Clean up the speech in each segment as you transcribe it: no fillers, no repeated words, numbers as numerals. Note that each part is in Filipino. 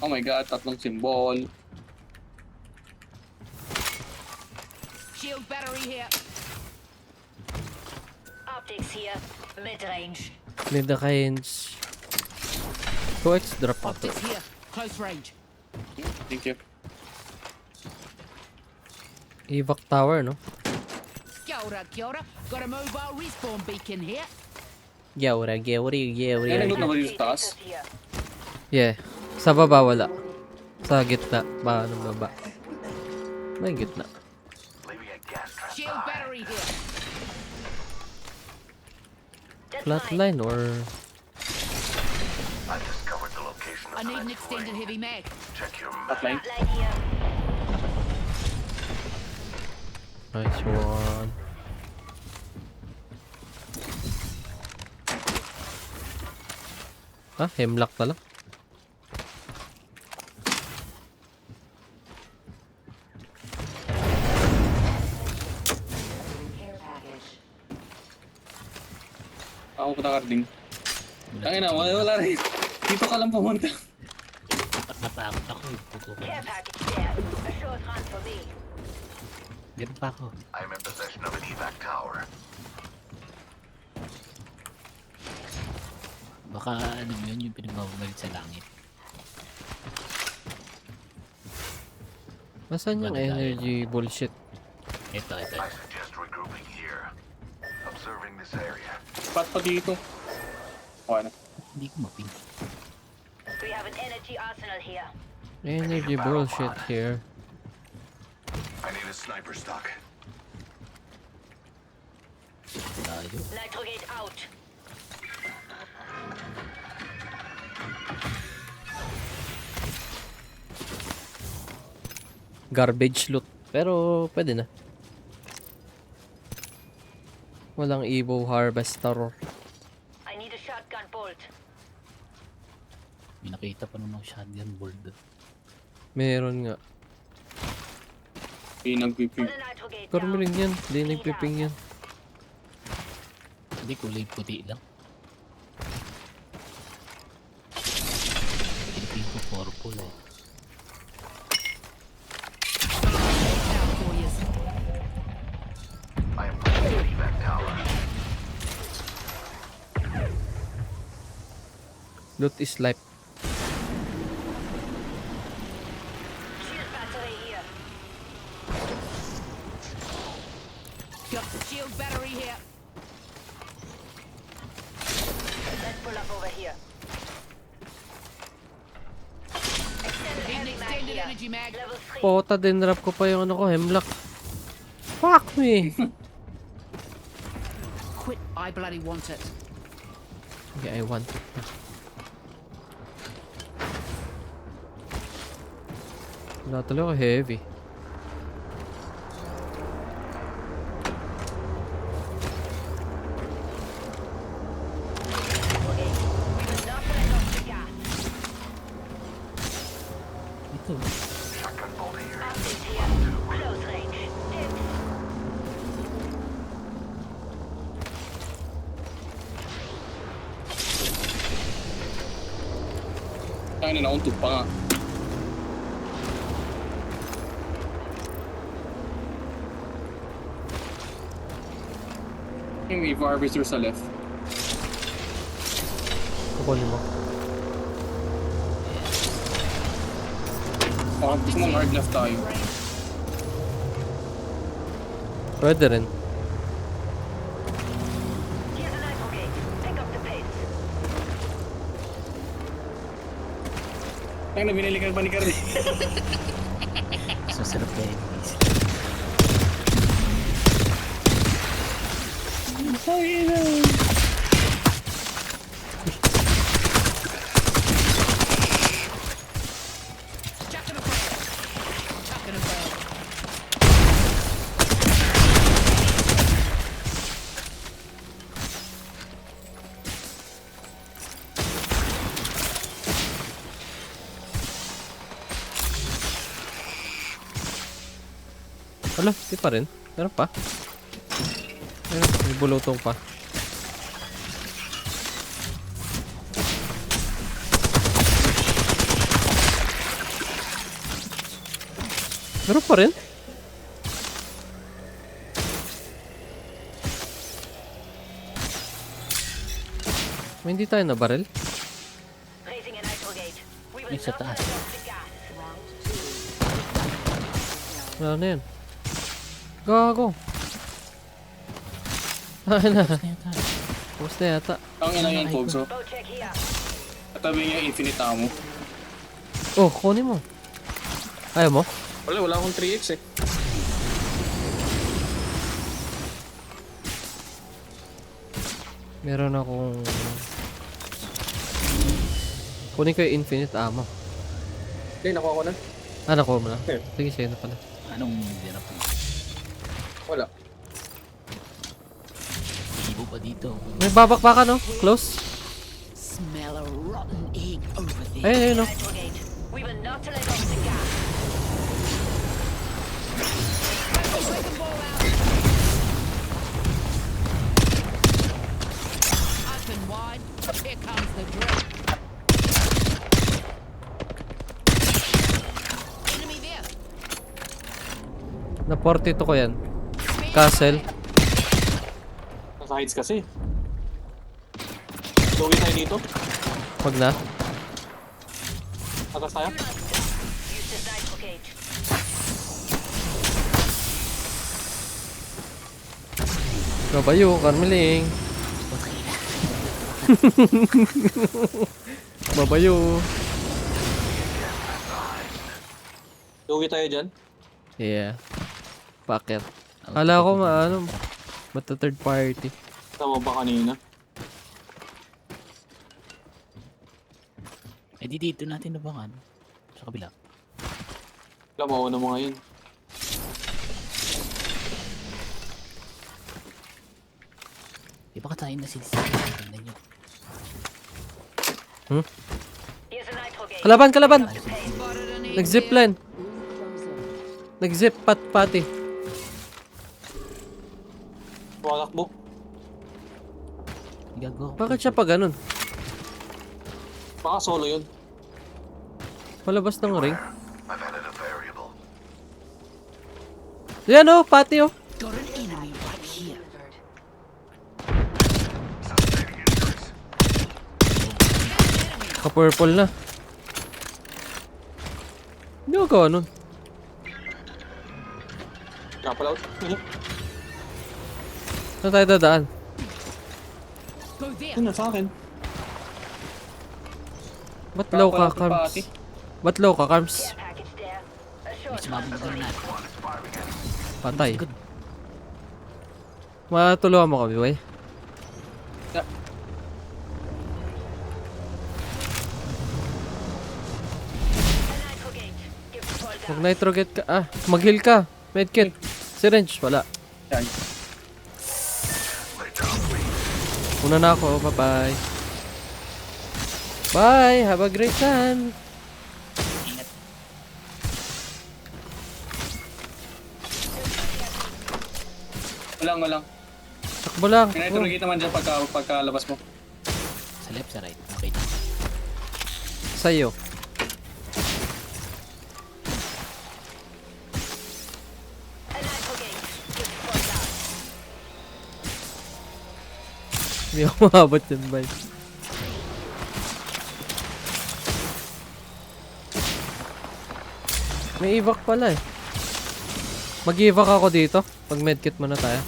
Oh my god, tatlong symbol. Shield battery here. Optics here. Mid-range. Mid-range. 2x drop pa to. Optics here. Close range. Thank you. Evac tower, no? Kia ora, kia ora. Got a mobile respawn beacon here. Gyawra. Ay, nagot na ba dito sa taas? Here. Yeah. Sa baba wala. Sa gitna. Baka ng baba. May gitna. Shield battery here. Flatline or... I've discovered the location of I the need an next extended ring. heavy mag. Check your map. Hotline. Flatline here. Nice one. Ah, hemlock na lang. Ako punta ka rin. Ay na, wala rin. Dito ka lang pumunta. Natakot ako. Puto ko. Care package there. A short run for me. Ganun pa ako. I'm in possession of an evac tower. Baka ano yun, yung pinagmamalit sa langit. Masan yung energy bullshit? Ito. I suggest regrouping here. Observing this area. Pat pa dito. Okay na. Hindi ko maping. We have an energy arsenal here. Energy bullshit here. I need a sniper stock. Tayo. Nitrogate out. Garbage loot. Pero pwede na. Walang Evo Harvester. I need a shotgun bolt. May nakita pa naman shotgun bolt doon. Meron nga. Hindi nagpipig. Put a nitrogate Pero down. meron yan. Hindi nagpiping yan. Hindi, kulay puti lang. Piniping ko purple eh. Down for you. I am placing an evac tower. Loot is life. Shield battery here. Got the shield battery here. Let's pull up over here. Extended Need an heavy mag extended here. energy mag. Level 3. Pota din drop ko pa yung ano ko, hemlock. Fuck me! Quit. I bloody want it. Okay, I want it. Wala talaga heavy. Okay. We will not let off the gas. Ito. Shotgun bolt here. Optics here. Close range. Dibs. Ay na, nauntog pa nga. Yung Evo Harvester sa left. Kukunin mo. Baka gusto mong hard left tayo. Pwede rin. Here's a nitrogate. Pick up the pace. Ay na, binili ka ba ni Carly? Sasarap na enemies. Ay na. Chuck in a barrel. Chuck in a barrel. Wala, di pa rin. Meron pa. Meron, may bulutong pa. Meron pa rin? May hindi tayo na barrel? Raising a nitro gauge. We will Yung sa not taas. let off the gas. Wala na yan. Gago. Ay na. Kaya tayo. Tapos na yata. Ang ina yan, Pogs. Oh. Bow check here. Katabi niya infinite ammo. Oh, kunin mo. Ayaw mo? Wala akong 3x eh. Meron akong... Kunin ko yung infinite ammo. Hindi, nakuha ko na. Ah, nakuha mo na. Okay. Sige, sa'yo na pala. Anong hirap mo? Wala. Ibo pa dito. May babakbakan, no? Close. Smell a rotten egg over there. Ayun, ayun, no? Nitro gauge. We will not let off the gas. Second ball out. Up and wide. Here comes the drill. Enemy there. Na 42 ko yan. Castle. Nasa heights kasi. Tuwi tayo dito. Wag na. Atas tayo. Use the nitro gauge. Babayo, Carmeling. Babayo. Tuwi tayo dyan. Yeah. Bakit? Kala ko maano. Mata third party. Tama ba kanina? Eh di dito natin nabangan. Sa kabila. Wala, mauna mo ngayon. Di ba tayo na sinisipin? Tingnan nyo. Here's a nitro gauge. Kalaban, kalaban! Spotted an egg Nag-zipline. Nag-zip pati. Tumakbo. Gago. Bakit siya pa ganun? Baka solo yun. Palabas ng ring. I've added a variable. Yan oh, pati oh. Got an enemy right here. Sustaining injuries. Ka-purple na. Hindi ko gawa nun. Napal out. Saan tayo dadaan? Go there. Yun na sa akin. Ba't low ka, Pati. Carms? Ba't low ka, Carms? Care package there. A May short sumabog na rin natin. Patay. Good. Matulungan mo kami, boy. nitro gauge. Give the ball down. Mag nitroget ka. Ah, mag-heal ka. Medkit. Syringe, wala. Yan. Lay down, please. Una na ako. Bye-bye. Bye. Have a great time. Ingat. Walang. Takbo lang. May nitrogate naman dyan pagkalabas mo. Sa left, sa right. Okay. Sa'yo. A nitro gauge. Give the ball down. Hindi ako mahabot yun, bye. May evac pala eh. Mag-evac ako dito. Pag medkit muna tayo.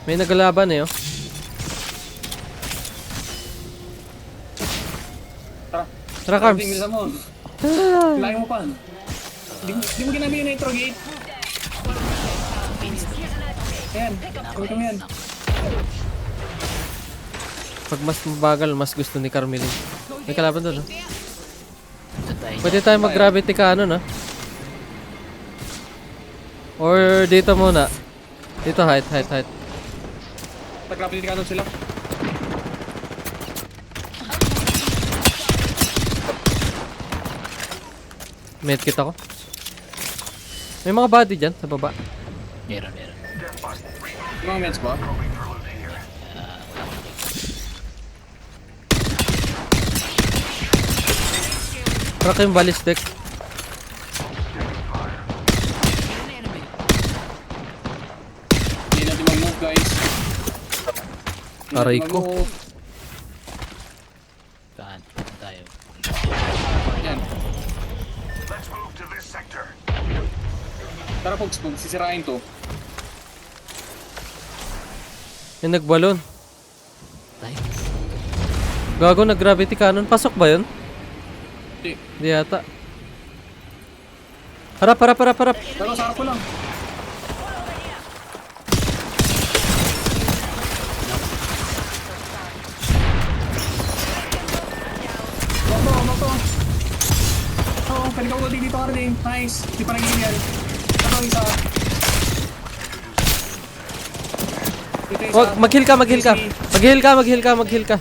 May nagalaban eh oh. Tara. Tara, Carms. Bilisan mo. Kailangan mo pa. Di mo ginamit yung nitrogate. Ayan. Gawin mo yan. Pag mas mabagal, mas gusto ni Carmeling. May kalaban doon, no? Ito tayo. Pwede tayo mag-gravity ka, ano, no? Or dito muna. Dito, height. Nag-rapid ka doon sila. Medkit ako. May mga body dyan, sa baba. Meron. Yung mga meds ba? Crack yung ballistic. An enemy. Hindi natin mag-move, guys. Hindi Aray natin ko. mag-move. Saan? Tayo. Yan. Let's move to this sector. Tara, Pogs, sisirain to. Yung nagbalon. Tayo. Gago, nag-gravity cannon. Pasok ba yun? Hindi. Hindi yata. Harap, harap, harap, harap. Pero sa harap ko lang. Ano to? Oo, pwede ka ulti dito ka rin. Nice. Di pa nag-iingal. Ano yung isa? Dito yung isa. Oh, mag-heal ka, mag-heal ka. Mag-heal ka, mag-heal ka, mag-heal ka.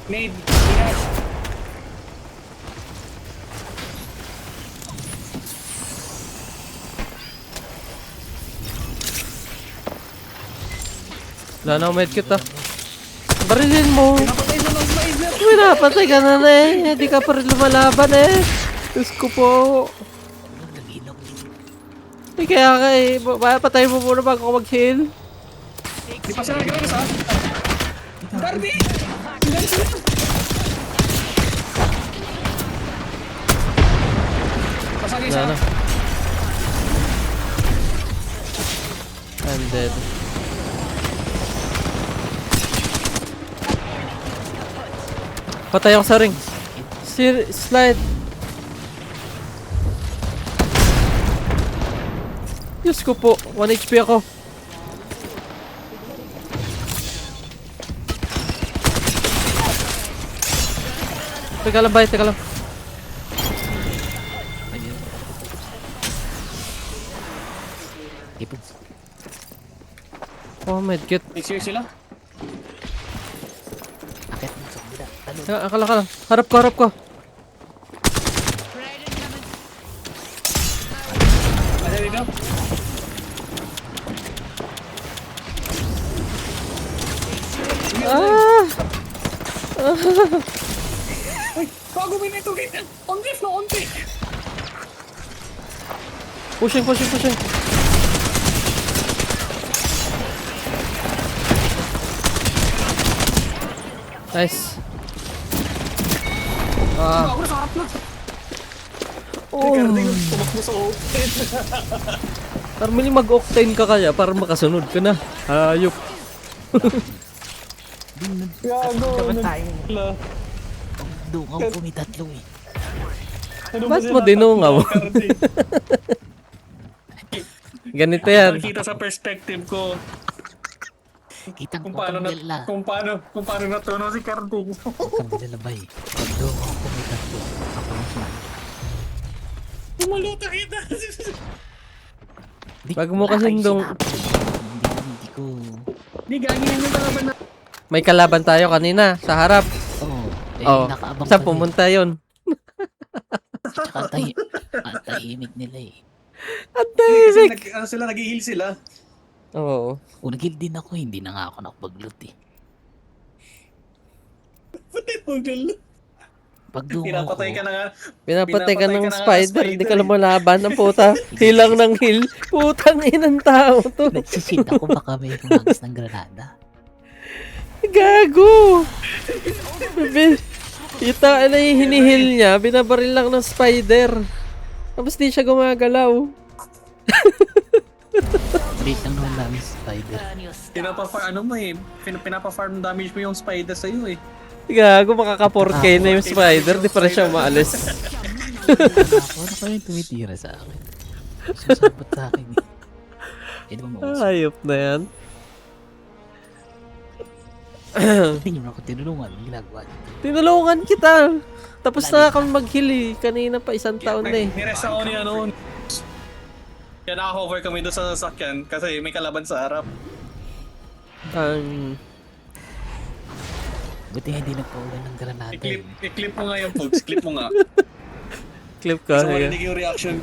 Nade. Ingat. Wala na akong medkit ah. Barilin mo. Napatay sa ng slider. Uy, napatay ka na na eh. Hindi ka pa rin lumalaban eh. Diyos ko po. Nag-ilaw. Eh, kaya ka eh. Patay mo muna bago ako mag-heal. Di pa sila nag-release ha? Darby! Darby sila! Pasag isa. Wala na. I'm dead. Patay ako sa ring. Slide. Diyos ko po. 1 HP ako. Teka lang, bay. Teka lang. Ayun. Ipon. Oh, medkit. Next year sila. Akit mo sa kabila. Talon. Teka, akala ka lang. Harap ko, harap ko. Grenade incoming. Ada dito. Ah! Uy! Bago may nito ganyan! Ontif na ontif! Pushing, pushing, pushing. Nice. Ah. Bago na sa harap na! Oh. Tumakbo sa hope. Normally mag-octane ka kaya para makasunod ka na. Hayop. Gago! Dapat tayo. Wala. Doon ako kumitatlo eh. Ano Ba't sila mo dinungaw? Cardi? Ganito yan. Nakikita sa perspective ko Kitang kung ko paano na kabila. kung paano natunaw si Cardi. Kabila labay. Pag doon ako kumitatlo. Ako ang sunod. Maluta kita! Di- Bago mo wala kasi kayong dong- sinabi. Hindi ko. Di gagawin yung kalaban na. May kalaban tayo kanina sa harap. Oh. Eh, Oh. nakaabang Saan pa pumunta yun? Tsaka ang tahimik nila eh. Ang Kasi tahimik. ano sila, nag-heal sila. Oo. Kung nag-heal din ako, hindi na nga ako nakapag-loot eh. Pati pugol. Pag doon ako, Pinapatay ka na nga. Pinapatay ka ng nga spider. Hindi ka eh. lumalaban ng puta. Hilang ng heal. Putang inang tao to. nagsisid ako baka may humagas ng granada. Gago. Ita na yung hinihil niya. Binabaril lang ng spider. Tapos di siya gumagalaw. Late lang naman namin sa spider. Ano mo eh. Pinapa-farm damage mo yung spider sa'yo eh. Gago, makaka 4K na yung spider. Di pa rin siya umaalis. Ano pa yung tumitira sa akin? Susabot sa akin eh. Eh, di ba mausap? Hayop na yan. Hindi nyo ako tinulungan. Ginagawa niyo. Tinulungan kita. Tapos na kami mag-heal eh. Kanina pa 1 taon na eh. Nirest ako ni ano. Kaya naka-cover kami doon sa sasakyan kasi may kalaban sa harap. Buti nga hindi nagpaulan ng granada eh. I-clip mo nga yung pogs. Clip mo nga. Clip ka. Gusto mo Ayan. rinig yung reaction.